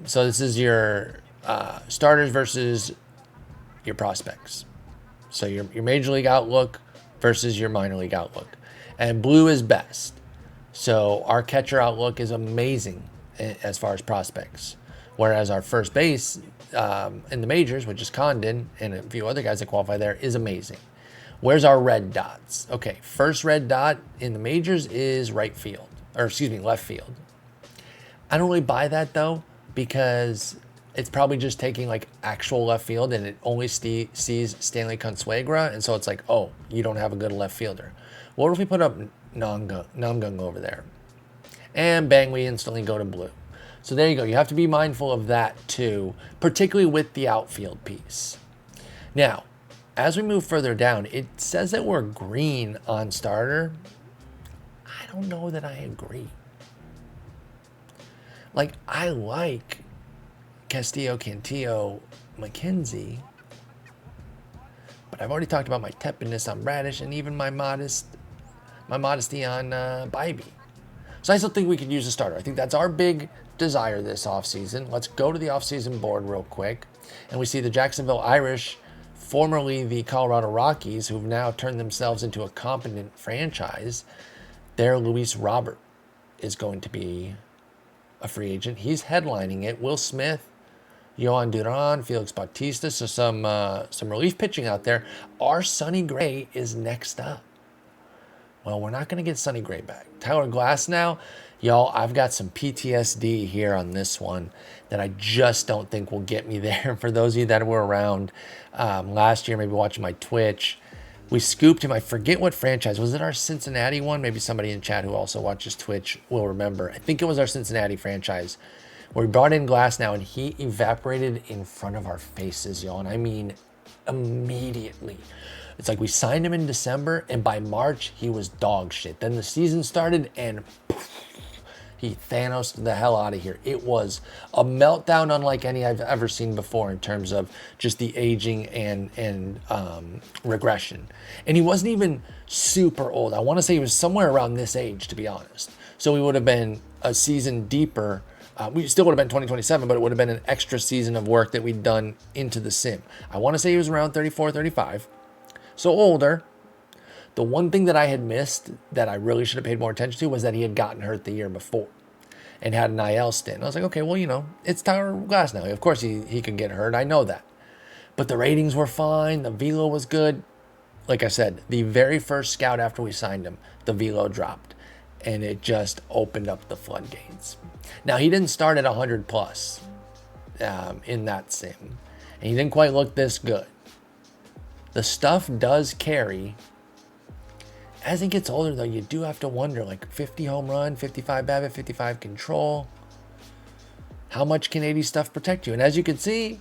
Speaker 1: So this is your starters versus your prospects. So your major league outlook versus your minor league outlook. And blue is best. So our catcher outlook is amazing as far as prospects. Whereas our first base in the majors, which is Condon and a few other guys that qualify there, is amazing. Where's our red dots? Okay, first red dot in the majors is left field. I don't really buy that though, because it's probably just taking like actual left field and it only sees Stanley Consuegra, and so it's like, oh, you don't have a good left fielder. What if we put up Namgung over there? And bang, we instantly go to blue. So there you go. You have to be mindful of that too, particularly with the outfield piece. Now, as we move further down, it says that we're green on starter. I don't know that I agree. Like, I like Castillo, Cantillo, McKenzie, but I've already talked about my tepidness on Bradish and even my modesty on Bybee. So I still think we could use a starter. I think that's our big desire this offseason. Let's go to the offseason board real quick. And we see the Jacksonville Irish, formerly the Colorado Rockies, who've now turned themselves into a competent franchise. Their Luis Robert is going to be a free agent. He's headlining it. Will Smith, Yohan Duran, Felix Bautista. So some relief pitching out there. Our Sonny Gray is next up. Well, we're not going to get Sonny Gray back. Tyler Glasnow, y'all, I've got some PTSD here on this one that I just don't think will get me there. For those of you that were around last year, maybe watching my Twitch, we scooped him. I forget what franchise. Was it our Cincinnati one? Maybe somebody in chat who also watches Twitch will remember. I think it was our Cincinnati franchise where we brought in Glasnow and he evaporated in front of our faces, y'all. And I mean immediately. It's like we signed him in December, and by March, he was dog shit. Then the season started, and he Thanos'd the hell out of here. It was a meltdown unlike any I've ever seen before in terms of just the aging and regression. And he wasn't even super old. I want to say he was somewhere around this age, to be honest. So we would have been a season deeper. We still would have been 2027, but it would have been an extra season of work that we'd done into the sim. I want to say he was around 34, 35. So older. The one thing that I had missed that I really should have paid more attention to was that he had gotten hurt the year before and had an IL stint. I was like, okay, well, it's Tyler Glasnow. Of course he could get hurt. I know that. But the ratings were fine. The velo was good. Like I said, the very first scout after we signed him, the velo dropped. And it just opened up the floodgates. Now, he didn't start at 100 plus in that sim. And he didn't quite look this good. The stuff does carry. As he gets older, though, you do have to wonder, like 50 home run, 55 BABIP, 55 control. How much can 80 stuff protect you? And as you can see,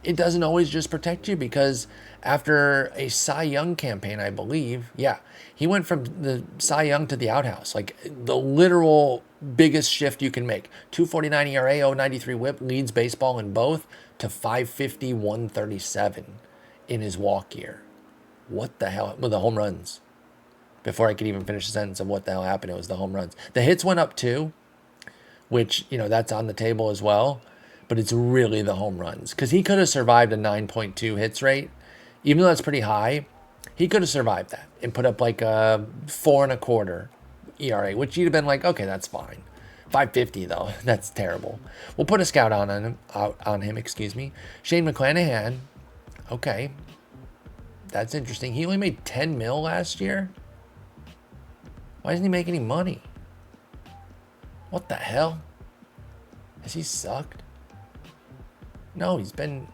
Speaker 1: it doesn't always just protect you, because after a Cy Young campaign, I believe, yeah, he went from the Cy Young to the outhouse, like the literal biggest shift you can make. 2.49 ERA, 0.93 WHIP, leads baseball in both, to 5.50, 137 in his walk year. What the hell? With the home runs. Before I could even finish the sentence of what the hell happened, it was the home runs. The hits went up too, which, that's on the table as well. But it's really the home runs. Because he could have survived a 9.2 hits rate. Even though that's pretty high, he could have survived that and put up like a 4.25 ERA, which you'd have been like, okay, that's fine. 5.50 though, that's terrible. We'll put a scout on him. Shane McClanahan, okay, that's interesting. He only made 10 mil last year. Why doesn't he make any money? What the hell? Has he sucked? No, he's been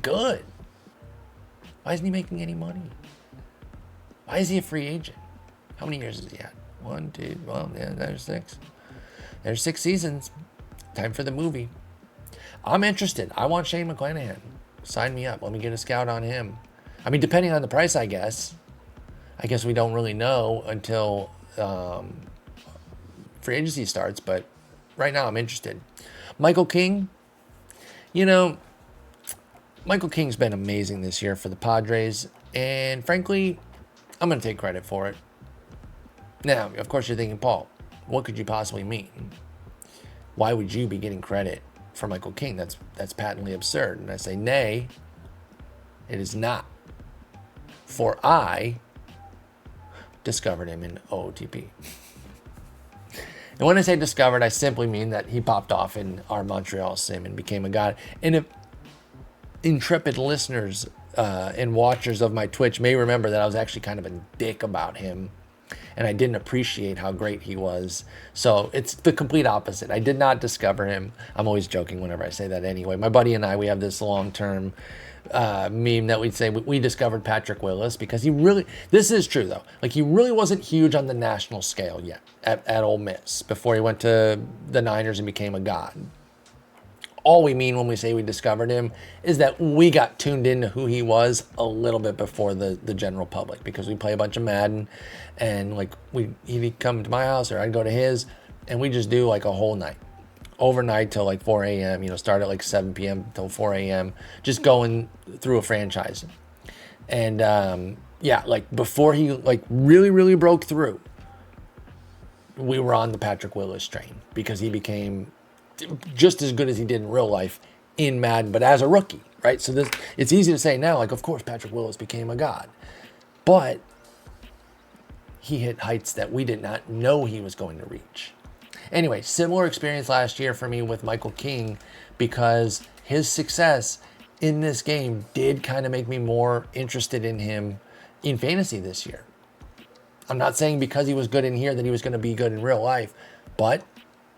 Speaker 1: good. Why isn't he making any money? Why is he a free agent? How many years is he at? 1, 2, well, yeah, there's 6. There's 6 seasons. Time for the movie. I'm interested. I want Shane McClanahan. Sign me up. Let me get a scout on him. I mean, depending on the price, I guess. I guess we don't really know until free agency starts, but right now I'm interested. Michael King. Michael King's been amazing this year for the Padres, and frankly, I'm going to take credit for it. Now, of course, you're thinking, Paul, what could you possibly mean? Why would you be getting credit for Michael King? That's patently absurd. And I say, nay, it is not. For I discovered him in OOTP. And when I say discovered, I simply mean that he popped off in our Montreal sim and became a god. And if intrepid listeners and watchers of my Twitch may remember that I was actually kind of a dick about him, and I didn't appreciate how great he was. So it's the complete opposite. I did not discover him. I'm always joking whenever I say that anyway. My buddy and I, we have this long-term meme that we'd say we discovered Patrick Willis because this is true though, like he really wasn't huge on the national scale yet at Ole Miss before he went to the Niners and became a god. All we mean when we say we discovered him is that we got tuned into who he was a little bit before the general public, because we play a bunch of Madden, and like he'd come to my house or I'd go to his, and we just do like a whole night, overnight till like 4 a.m., start at like 7 p.m. till 4 a.m., just going through a franchise. And like before he like really, really broke through, we were on the Patrick Willis train because he became just as good as he did in real life in Madden, but as a rookie, right? So it's easy to say now, like, of course Patrick Willis became a god, but he hit heights that we did not know he was going to reach. Anyway, similar experience last year for me with Michael King, because his success in this game did kind of make me more interested in him in fantasy this year. I'm not saying because he was good in here that he was going to be good in real life, but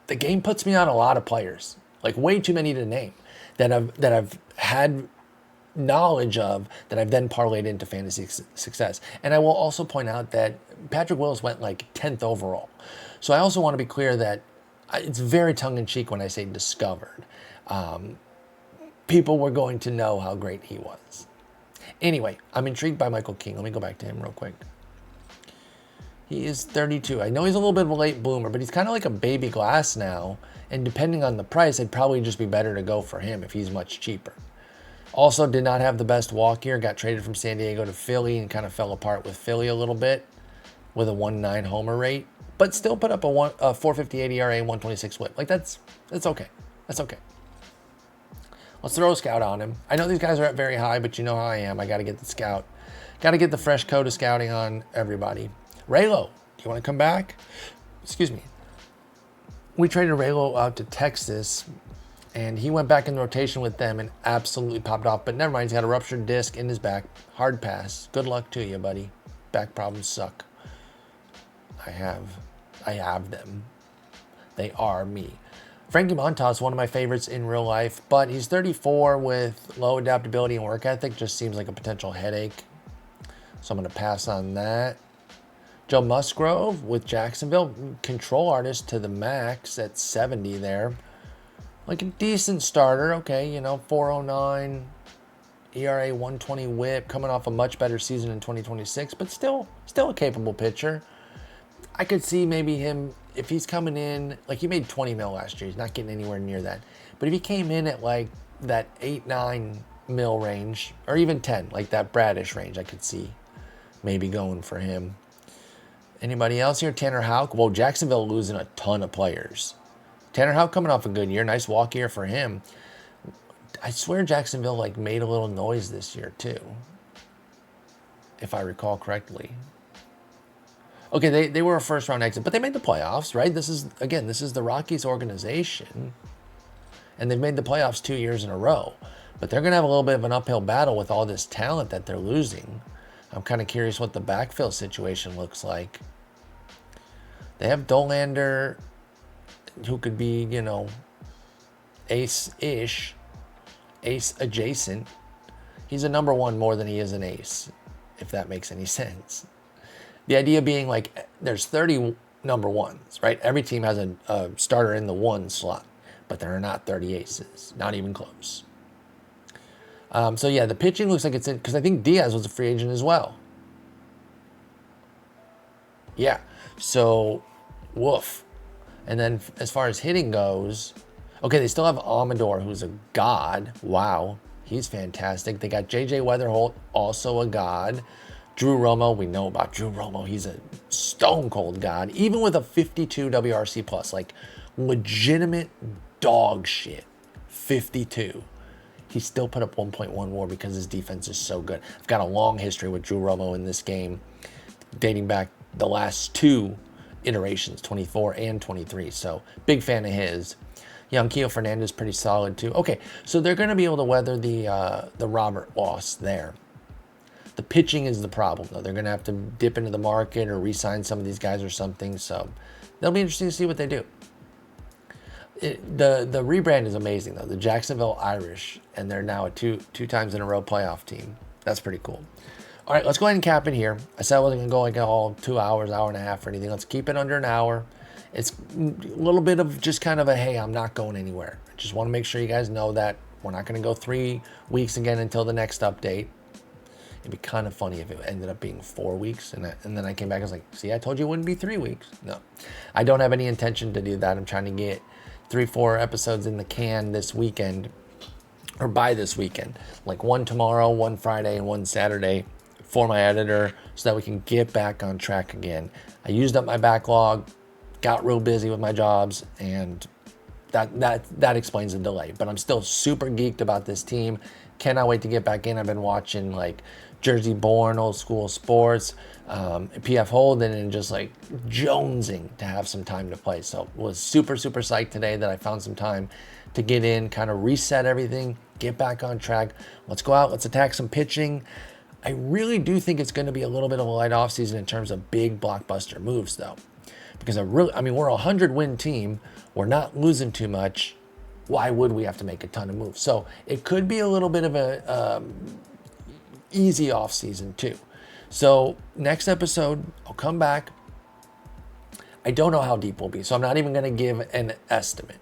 Speaker 1: the game puts me on a lot of players, like way too many to name, that I've had knowledge of, that I've then parlayed into fantasy success. And I will also point out that Patrick Willis went like 10th overall. So I also want to be clear that it's very tongue-in-cheek when I say discovered. People were going to know how great he was. Anyway, I'm intrigued by Michael King. Let me go back to him real quick. He is 32. I know he's a little bit of a late bloomer, but he's kind of like a baby glass now. And depending on the price, it'd probably just be better to go for him if he's much cheaper. Also did not have the best walk year. Got traded from San Diego to Philly and kind of fell apart with Philly a little bit with a 1.9 homer rate. But still put up a 4.58 ERA and 126 WHIP. Like that's okay. That's okay. Let's throw a scout on him. I know these guys are at very high, but you know how I am. I got to get the scout. Got to get the fresh coat of scouting on everybody. Raylo, do you want to come back? Excuse me. We traded Raylo out to Texas, and he went back in rotation with them and absolutely popped off. But never mind, he's got a ruptured disc in his back. Hard pass. Good luck to you, buddy. Back problems suck. I have them. They are me. Frankie Montas, one of my favorites in real life, but he's 34 with low adaptability and work ethic. Just seems like a potential headache. So I'm going to pass on that. Joe Musgrove with Jacksonville, control artist to the max at 70 there. Like a decent starter, okay, 409, ERA 120 whip, coming off a much better season in 2026, but still a capable pitcher. I could see maybe him, if he's coming in, like he made 20 mil last year. He's not getting anywhere near that. But if he came in at like that 8-9 mil range, or even 10, like that Bradish range, I could see maybe going for him. Anybody else here? Tanner Houck. Well, Jacksonville losing a ton of players. Tanner Houck coming off a good year. Nice walk year for him. I swear Jacksonville like made a little noise this year too, if I recall correctly. Okay, they were a first-round exit, but they made the playoffs, right? This is the Rockies organization, and they've made the playoffs 2 years in a row. But they're going to have a little bit of an uphill battle with all this talent that they're losing. I'm kind of curious what the backfill situation looks like. They have Dolander, who could be, you know, ace-ish, ace adjacent. He's a number one more than he is an ace, if that makes any sense. The idea being like there's 30 number ones, right? Every team has a starter in the one slot, but there are not 30 aces, not even close. So yeah, the pitching looks like it's in, because I think Diaz was a free agent as well. Yeah, so woof. And then as far as hitting goes, okay, they still have Amador, who's a god. Wow, he's fantastic. They got J.J. Weatherholt, also a god. Drew Romo, we know about Drew Romo. He's a stone cold god, even with a 52 WRC plus, like legitimate dog shit. 52. He still put up 1.1 WAR because his defense is so good. I've got a long history with Drew Romo in this game, dating back the last two iterations, 24 and 23. So big fan of his. Keo Fernandez pretty solid too. Okay, so they're going to be able to weather the Robert loss there. The pitching is the problem, though. They're going to have to dip into the market or re-sign some of these guys or something. So that'll be interesting to see what they do. The rebrand is amazing, though. The Jacksonville Irish, and they're now a two times in a row playoff team. That's pretty cool. All right, let's go ahead and cap it here. I said I wasn't going to go like all 2 hours, hour and a half or anything. Let's keep it under an hour. It's a little bit of just kind of a, hey, I'm not going anywhere. I just want to make sure you guys know that we're not going to go 3 weeks again until the next update. It'd be kind of funny if it ended up being 4 weeks, and then I came back, I was like, see, I told you it wouldn't be 3 weeks. No, I don't have any intention to do that. I'm trying to get 3-4 episodes in the can this weekend, or by this weekend, like one tomorrow, one Friday, and one Saturday for my editor, so that we can get back on track again. I used up my backlog, got real busy with my jobs, and that explains the delay. But I'm still super geeked about this team. Cannot wait to get back in. I've been watching like Jersey Born, Old School Sports, PF Holden, and just like jonesing to have some time to play. So was super psyched today that I found some time to get in, kind of reset everything, get back on track. Let's go out, let's attack some pitching. I really do think it's going to be a little bit of a light offseason in terms of big blockbuster moves, though. Because we're a 100-win team. We're not losing too much. Why would we have to make a ton of moves? So it could be a little bit of a easy offseason, too. So next episode, I'll come back. I don't know how deep we'll be, so I'm not even going to give an estimate.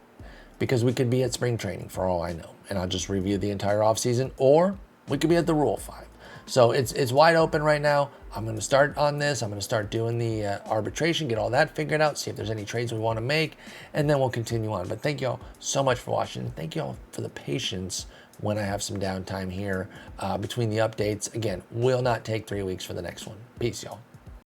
Speaker 1: Because we could be at spring training, for all I know. And I'll just review the entire offseason. Or we could be at the Rule 5. So it's wide open right now. I'm going to start on this. I'm going to start doing the arbitration, get all that figured out, see if there's any trades we want to make, and then we'll continue on. But thank you all so much for watching. Thank you all for the patience when I have some downtime here between the updates. Again, will not take 3 weeks for the next one. Peace, y'all.